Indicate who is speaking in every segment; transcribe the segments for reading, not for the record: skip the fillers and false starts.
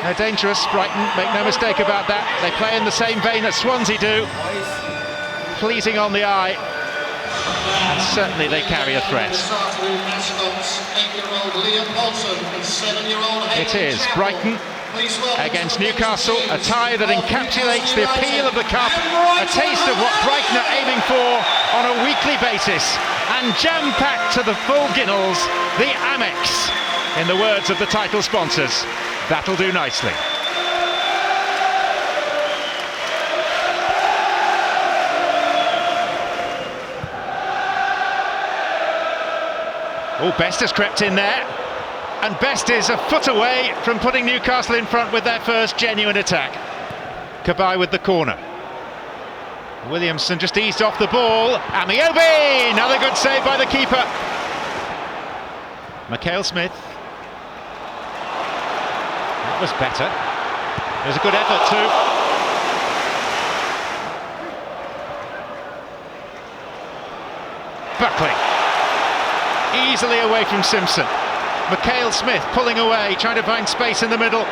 Speaker 1: They're dangerous, Brighton, make no mistake about that. They play in the same vein that Swansea do. Pleasing on the eye. And certainly they carry a threat. It is Brighton against Newcastle, a tie that encapsulates the appeal of the Cup, a taste of what Brighton are aiming for on a weekly basis, and jam-packed to the full ginnels, the Amex, in the words of the title sponsors. That'll do nicely. Oh, Best has crept in there. And Best is a foot away from putting Newcastle in front with their first genuine attack. Cabaye with the corner. Williamson just eased off the ball. Amiobi! Another good save by the keeper. Mikhail Smith. That was better. It was a good effort too. Buckley. Easily away from Simpson. Mikhail Smith pulling away, trying to find space in the middle.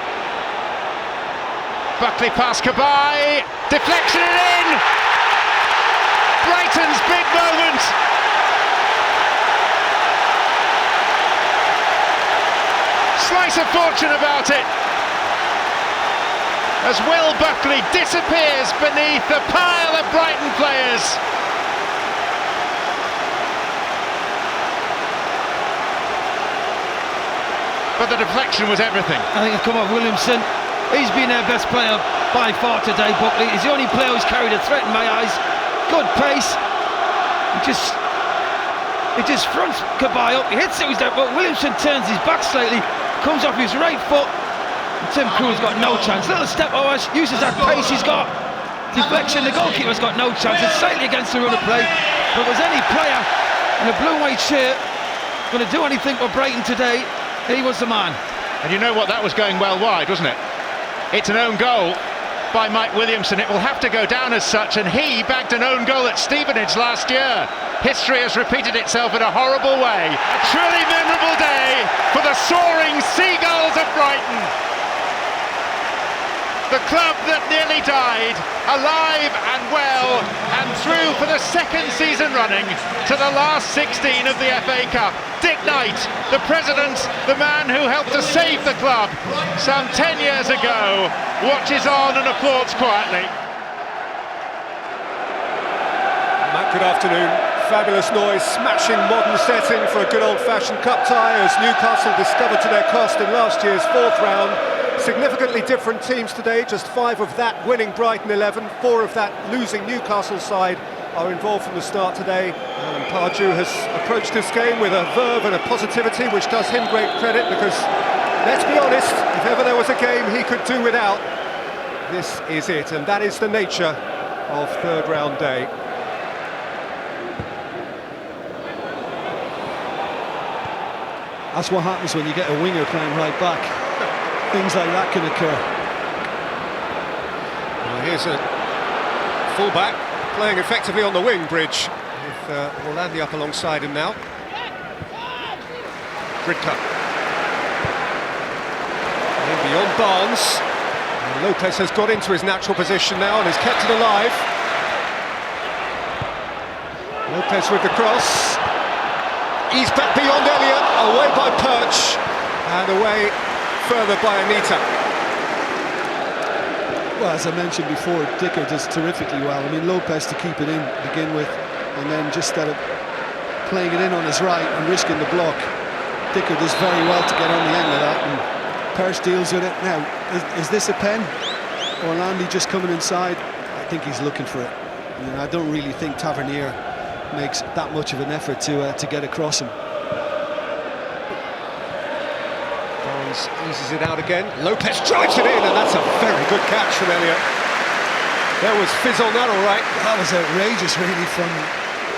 Speaker 1: Buckley past Cabaye, deflection it in! Brighton's big moment! Slice of fortune about it! As Will Buckley disappears beneath the pile of Brighton players. But the deflection was everything.
Speaker 2: I think I've come off Williamson. He's been their best player by far today, Buckley. He's the only player who's carried a threat in my eyes. Good pace. He just fronts Cabaye up. He hits it with that, but Williamson turns his back slightly, comes off his right foot. And Tim Krul's got no chance. Little step over, uses that pace he's got. Deflection, the goalkeeper's got no chance. It's slightly against the run of play. But was any player in a blue-white shirt going to do anything for Brighton today, he was the man.
Speaker 1: And you know what, that was going well wide, wasn't it? It's an own goal by Mike Williamson. It will have to go down as such, and he bagged an own goal at Stevenage last year. History has repeated itself in a horrible way. A truly memorable day for the soaring Seagulls of Brighton. The club that nearly died, alive and well, and through for the second season running to the last 16 of the FA Cup. Dick Knight, the president, the man who helped to save the club some 10 years ago, watches on and applauds quietly.
Speaker 3: Matt, good afternoon. Fabulous noise, smashing modern setting for a good old-fashioned cup tie as Newcastle discovered to their cost in last year's fourth round. Significantly different teams today, just 5 of that winning Brighton 11, 4 of that losing Newcastle side are involved from the start today. And Pardew has approached this game with a verve and a positivity which does him great credit, because, let's be honest, if ever there was a game he could do without, this is it, and that is the nature of third round day.
Speaker 4: That's what happens when you get a winger playing right back. Things like that can occur.
Speaker 3: Well, here's a full-back playing effectively on the wing, Bridge. With Orlandi up alongside him now. Bridcut. And beyond Barnes. And Lopez has got into his natural position now and has kept it alive. Lopez with the cross. He's back beyond Elliott, away by Perch, and away further by Anita.
Speaker 4: Well, as I mentioned before, Dicker does terrifically well. I mean, Lopez to keep it in, begin with, and then just instead of playing it in on his right and risking the block, Dicker does very well to get on the end of that, and Perch deals with it. Now, is this a pen? Orlandi just coming inside? I think he's looking for it. You know, I don't really think Tavernier makes that much of an effort to get across him.
Speaker 3: Barnes eases it out again. Lopez drives it in, and that's a very good catch from Elliott. There was fizz on that, all right.
Speaker 4: That was outrageous, really, from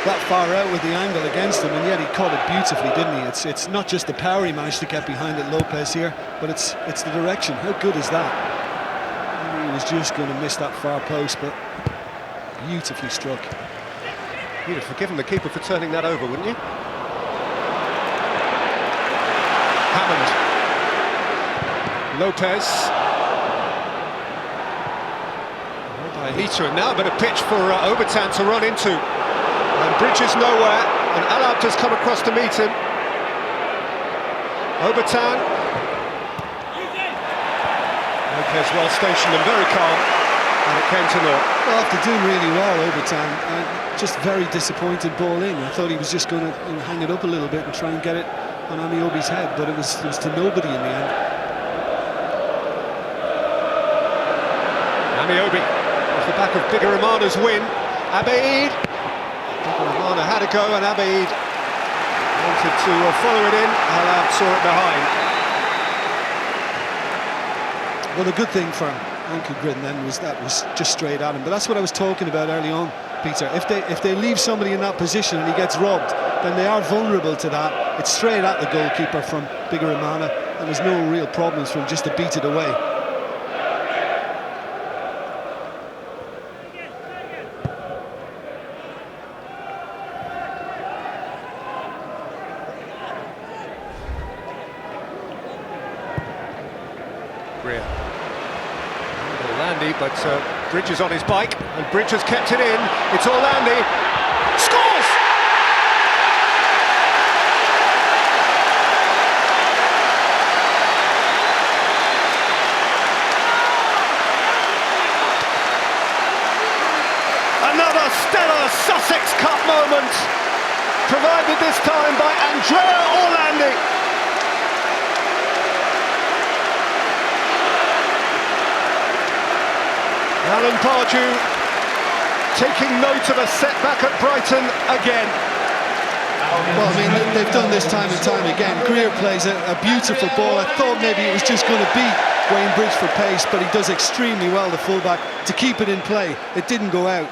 Speaker 4: that far out with the angle against him, and yet he caught it beautifully, didn't he? It's not just the power he managed to get behind it, Lopez here, but it's the direction. How good is that? He was just going to miss that far post, but beautifully struck.
Speaker 3: You'd have forgiven the keeper for turning that over, wouldn't you? Hammond. Lopez. Heater, and now a bit of pitch for Obertan to run into. And Bridges nowhere, and Alab has come across to meet him. Obertan. Lopez well stationed and very calm, and it came to naught.
Speaker 4: Well, after doing really well, Obertan, just very disappointed ball in. I thought he was just going to hang it up a little bit and try and get it on Amiobi's head, but it was to nobody in the end.
Speaker 3: Amiobi off the back of Bigaramana's win. Abeid. Bigaramana had a go, and Abeid wanted to follow it in. Alab saw it behind.
Speaker 4: Well, the good thing for Ankle Gridden then was that was just straight at him. But that's what I was talking about early on, Peter. If they leave somebody in that position and he gets robbed, then they are vulnerable to that. It's straight at the goalkeeper from Bigaramana, and there's no real problems for him just to beat it away.
Speaker 3: Landy, but Bridges on his bike, and Bridges kept it in. It's all Landy. Scores! Another stellar Sussex Cup moment, provided this time by Andrea Orlandi. Alan Pardew taking note of a setback at Brighton again.
Speaker 4: Well, I mean, they've done this time and time again. Greer plays a beautiful ball. I thought maybe it was just going to beat Wayne Bridge for pace, but he does extremely well, the fullback, to keep it in play. It didn't go out.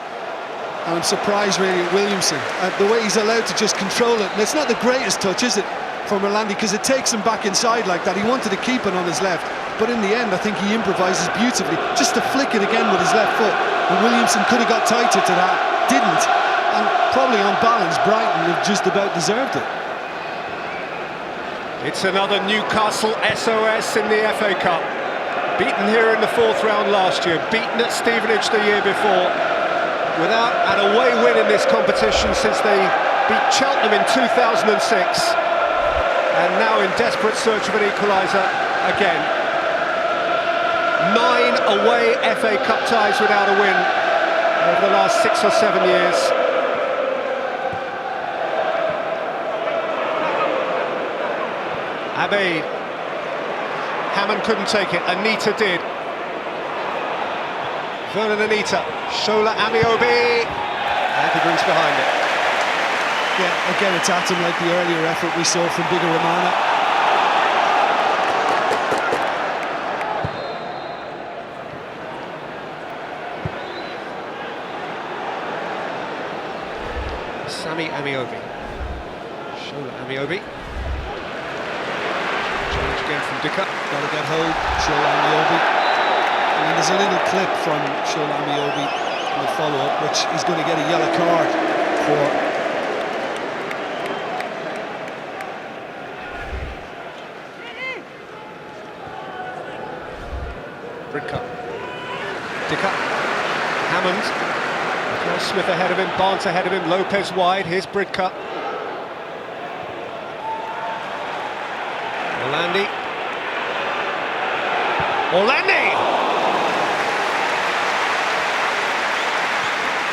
Speaker 4: And I'm surprised really at Williamson, the way he's allowed to just control it. And it's not the greatest touch, is it, from Orlandi, because it takes him back inside like that. He wanted to keep it on his left, but in the end I think he improvises beautifully, just to flick it again with his left foot. And Williamson could have got tighter to that, didn't, and probably on balance Brighton have just about deserved it.
Speaker 3: It's another Newcastle SOS in the FA Cup. Beaten here in the 4th round last year, beaten at Stevenage the year before, without an away win in this competition since they beat Cheltenham in 2006, and now in desperate search of an equaliser again. 9 away FA Cup ties without a win over the last 6 or 7 years. Abeid. Hammond couldn't take it, Anita did. Vernon Anita, Shola Amiobi, Anchorgreen's behind it.
Speaker 4: Yeah, again it's at him like the earlier effort we saw from Bigaramana.
Speaker 3: Sammy Amiobi, Shola Amiobi. Challenge again from Dicker.
Speaker 4: Got to get Hove, Shola Amiobi. And there's a little clip from Shola Amiobi in the follow-up, which he's going to get a yellow card for.
Speaker 3: Bridcup. Dicker. Hammond. Carl Smith ahead of him, Barnes ahead of him, Lopez wide, here's Bridcup. Orlandi!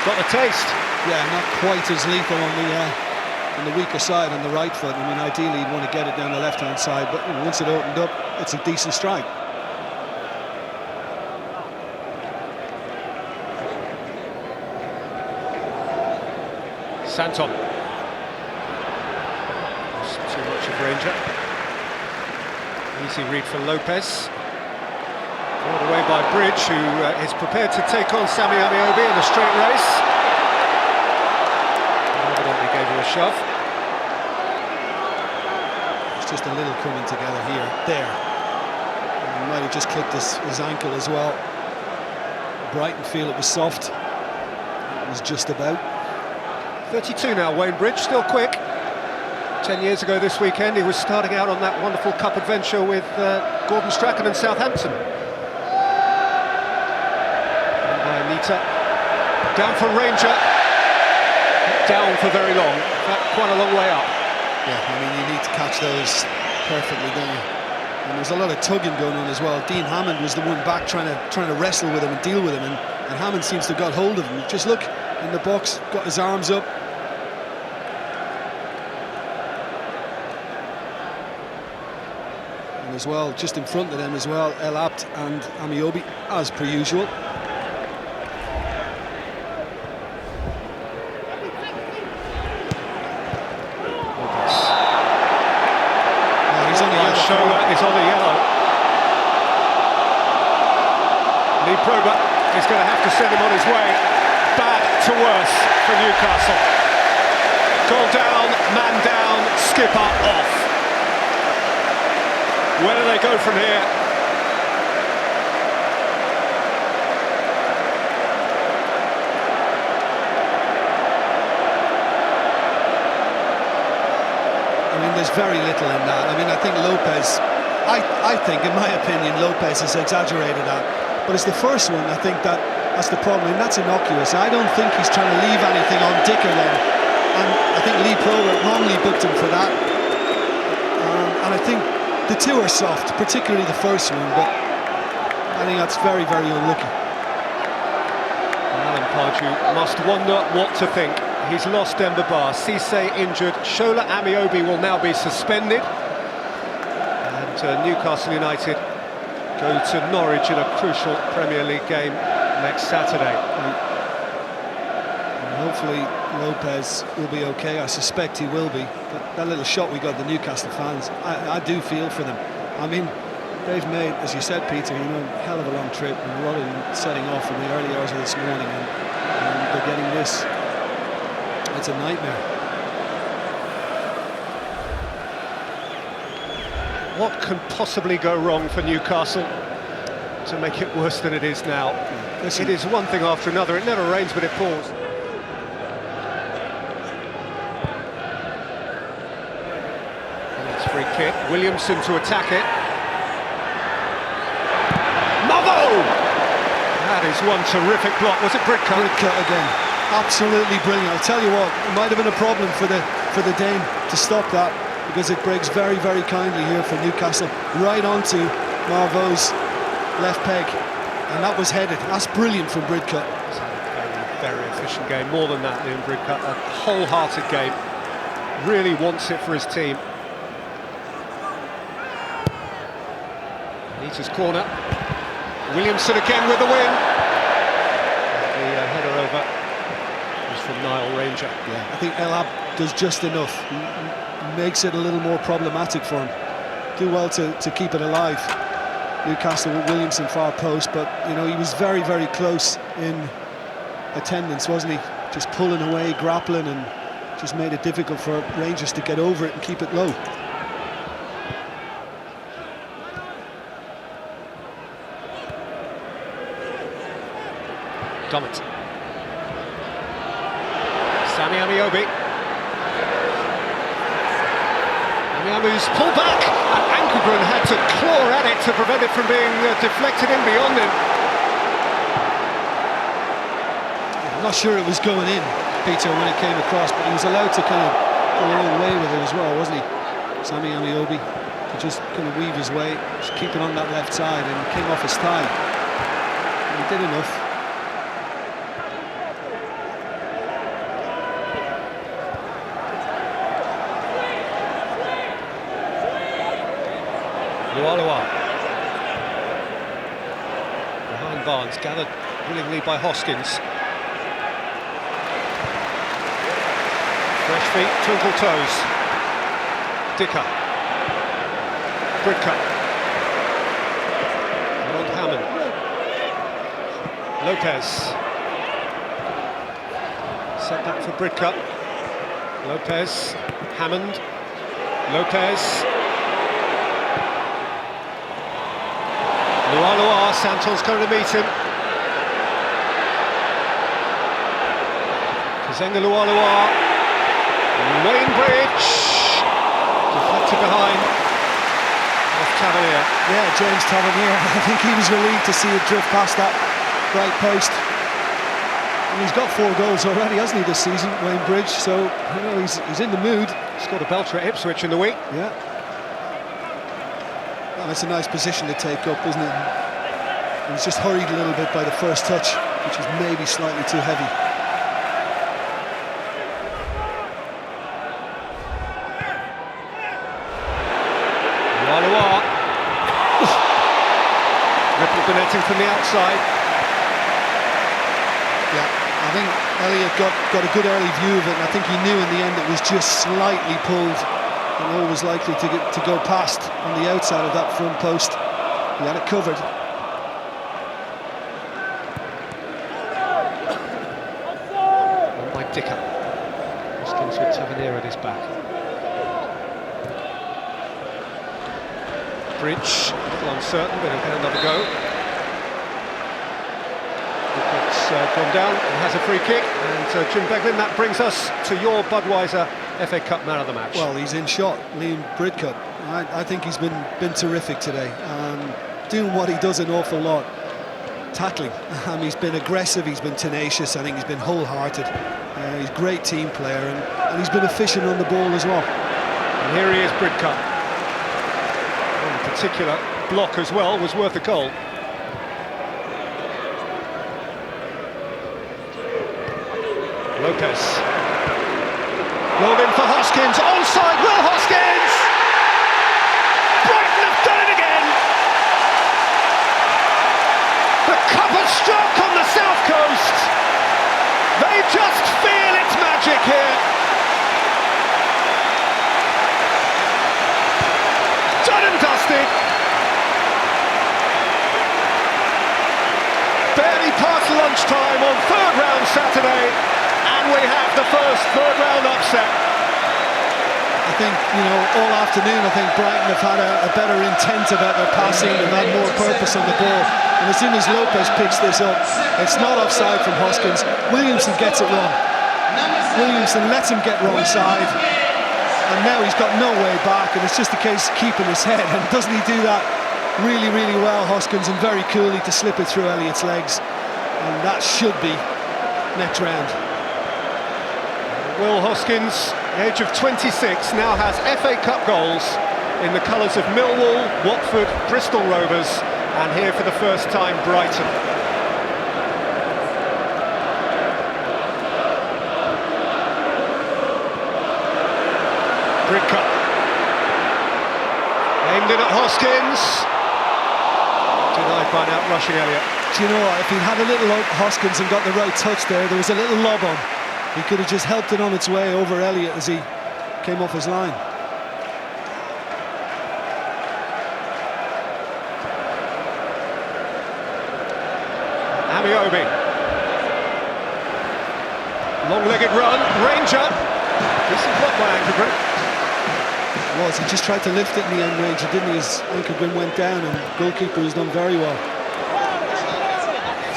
Speaker 3: Got the taste.
Speaker 4: Yeah, not quite as lethal on the weaker side, on the right foot. I mean, ideally you'd want to get it down the left-hand side, but once it opened up, it's a decent strike.
Speaker 3: Santon. Too much of Ranger. Easy read for Lopez. Brought away by Bridge, who is prepared to take on Sammy Amiobi in a straight race. Evidently gave him a shove.
Speaker 4: It's just a little coming together here. There. He might have just clipped his ankle as well. Brighton feel it was soft. It was just about.
Speaker 3: 32 now, Wayne Bridge, still quick. 10 years ago this weekend, he was starting out on that wonderful cup adventure with Gordon Strachan and Southampton. centre. Down for Ranger. Down for very long. Quite a long way up.
Speaker 4: Yeah, I mean, you need to catch those perfectly, don't you? And there's a lot of tugging going on as well. Dean Hammond was the one back trying to wrestle with him and deal with him, and Hammond seems to have got hold of him. Just look in the box, got his arms up. And as well, just in front of them as well, El Abd and Amiobi, as per usual.
Speaker 3: Shola is on the yellow. Lee Prober is going to have to send him on his way. Bad to worse for Newcastle. Goal down, man down, skipper off. Where do they go from here?
Speaker 4: There's very little in that. I mean, I think Lopez, I think, in my opinion, Lopez has exaggerated that. But it's the first one, I think, that's the problem, and that's innocuous. I don't think he's trying to leave anything on Dicker then. And I think Lee Prober wrongly booked him for that. And I think the two are soft, particularly the first one, but I think that's very, very unlucky.
Speaker 3: Alan Pardew must wonder what to think. He's lost Demba Ba, Cisse injured, Shola Amiobi will now be suspended. And Newcastle United go to Norwich in a crucial Premier League game next Saturday.
Speaker 4: And hopefully Lopez will be okay. I suspect he will be. But that little shot we got the Newcastle fans, I do feel for them. I mean, they've made, as you said, Peter, a hell of a long trip, and a lot of them setting off in the early hours of this morning, and they're getting this. It's a nightmare.
Speaker 3: What can possibly go wrong for Newcastle to make it worse than it is now? It is one thing after another. It never rains, but it pours. And it's free kick. Williamson to attack it. Mavo! That is one terrific block. Was it Brickcut?
Speaker 4: Brickcut again. Absolutely brilliant. I'll tell you what, it might have been a problem for the Dane to stop that, because it breaks very, very kindly here for Newcastle, right onto Marvaux's left peg, and that was headed. That's brilliant from Brickcut.
Speaker 3: It's a very, very efficient game. More than that, Liam Brickcut, a wholehearted game. Really wants it for his team. Needs his corner. Williamson again with the win. The header over from Niall Ranger.
Speaker 4: Yeah, I think El Abd does just enough. Makes it a little more problematic for him. Do well to keep it alive. Newcastle with Williamson far post, but he was very, very close in attendance, wasn't he? Just pulling away, grappling, and just made it difficult for Rangers to get over it and keep it low.
Speaker 3: Dummett. Sammy Amiobi. Amiamu's pulled back, and Ankergren had to claw at it to prevent it from being deflected in beyond him.
Speaker 4: I'm not sure it was going in, Peter, when it came across, but he was allowed to kind of go a little way with it as well, wasn't he? Sammy Amiobi to just kind of weave his way, just keep it on that left side, and it came off his thigh. And he did enough.
Speaker 3: Lualua behind Barnes, gathered willingly by Hoskins. Fresh feet, twinkle toes. Dicker. Brickcut. Old Hammond. Lopez. Set back for Brickcut. Lopez. Hammond. Lopez. Lualua, Santon's going to meet him. Kazenga Lualua, main bridge, deflected behind. Off Tavernier.
Speaker 4: Yeah, James Tavernier. I think he was relieved to see it drift past that right post. And he's got 4 goals already, hasn't he, this season, Wayne Bridge? So, you know, he's in the mood.
Speaker 3: He's got a belter at Ipswich in the week.
Speaker 4: Yeah. Well, it's a nice position to take up, isn't it? And he's just hurried a little bit by the first touch, which was maybe slightly too heavy.
Speaker 3: Ripple connecting from the outside.
Speaker 4: Yeah, I think Elliott got a good early view of it, and I think he knew in the end it was just slightly pulled and always likely to go past on the outside of that front post. He had it covered.
Speaker 3: On by Dicker. Hoskins with Tavernier at his back. Bridge, a little uncertain, but he'll get another go. It's gone down and has a free kick. And Jim Beglin, that brings us to your Budweiser FA Cup man of the match.
Speaker 4: Well, he's in shot, Liam Bridcut. I think he's been terrific today. Doing what he does an awful lot. Tackling. He's been aggressive, he's been tenacious, I think he's been wholehearted. He's a great team player, and he's been efficient on the ball as well.
Speaker 3: And here he is, Bridcut. Particular block as well was worth a goal. Lopez rolled in for Hoskins, onside, Will Hoskins! Brighton have done it again! The cup has struck on the south coast. They just feel its magic here. Done and dusted. Barely past lunchtime on third round Saturday, and we have the first third round upset.
Speaker 4: I think, you know, all afternoon I think Brighton have had a better intent about their passing, they've had more purpose on the ball, and as soon as Lopez picks this up, it's not offside from Hoskins. Williamson gets it wrong. Williamson lets him get wrong side, and now he's got no way back, and it's just a case of keeping his head. And doesn't he do that really, really well, Hoskins, and very coolly to slip it through Elliott's legs? And that should be next round.
Speaker 3: Will Hoskins, age of 26, now has FA Cup goals in the colours of Millwall, Watford, Bristol Rovers, and here for the first time, Brighton. Bridcut. Aimed in at Hoskins. Denied by an out-rushing Elliott.
Speaker 4: Do you know what, if he'd had a little Hoskins and got the right touch there was a little lob on. He could have just helped it on its way over Elliott as he came off his line.
Speaker 3: Amiobi. Long-legged run, Ranger. Decent block by Ankergren.
Speaker 4: He just tried to lift it in the end range, didn't he? His Ankergren went down, and goalkeeper has done very well.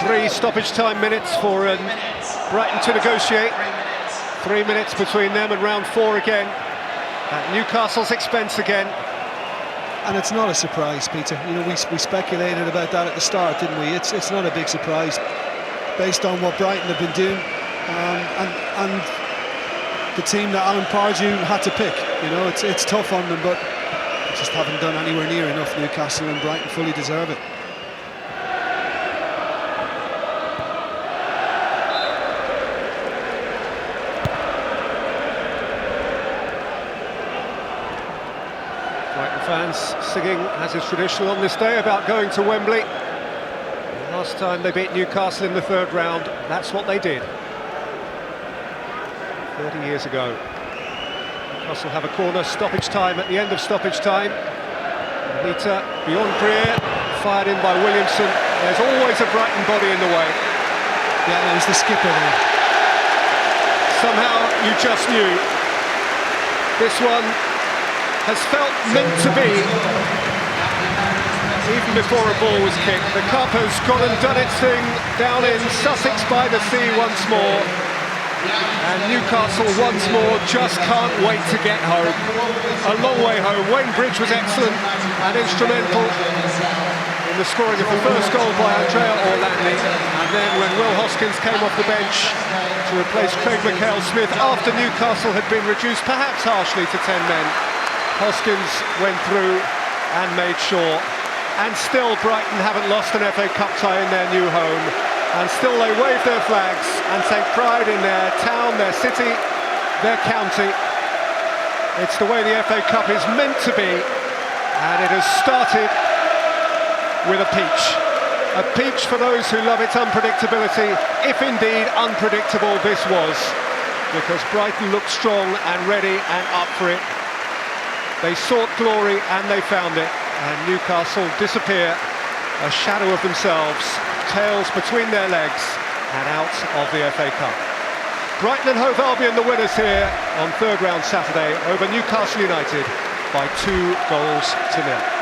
Speaker 3: 3 stoppage time minutes for Brighton to negotiate. 3 minutes between them and round 4 again. At Newcastle's expense again.
Speaker 4: And it's not a surprise, Peter. You know, we speculated about that at the start, didn't we? It's not a big surprise, based on what Brighton have been doing, and the team that Alan Pardew had to pick. You know, it's tough on them, but they just haven't done anywhere near enough. Newcastle and Brighton fully deserve it.
Speaker 3: Brighton fans singing, as is traditional on this day, about going to Wembley. Last time they beat Newcastle in the third round, that's what they did. 30 years ago. Newcastle have a corner, stoppage time at the end of stoppage time. Anita beyond Greer, fired in by Williamson. There's always a Brighton body in the way.
Speaker 4: Yeah, that was the skipper there.
Speaker 3: Somehow you just knew. This one has felt meant to be. Even before a ball was kicked. The cup has gone and done its thing down in Sussex by the sea once more. And Newcastle once more just can't wait to get home. A long way home. Wayne Bridge was excellent and instrumental in the scoring of the first goal by Andrea Orlandi, and then when Will Hoskins came off the bench to replace Craig McHale-Smith after Newcastle had been reduced perhaps harshly to 10 men, Hoskins went through and made sure. And still Brighton haven't lost an FA Cup tie in their new home, and still they wave their flags and take pride in their town, their city, their county. It's the way the FA Cup is meant to be, and it has started with a peach. A peach for those who love its unpredictability, if indeed unpredictable this was, because Brighton looked strong and ready and up for it. They sought glory and they found it, and Newcastle disappear, a shadow of themselves, tails between their legs and out of the FA Cup. Brighton and Hove Albion the winners here on third round Saturday over Newcastle United by 2 goals to 0.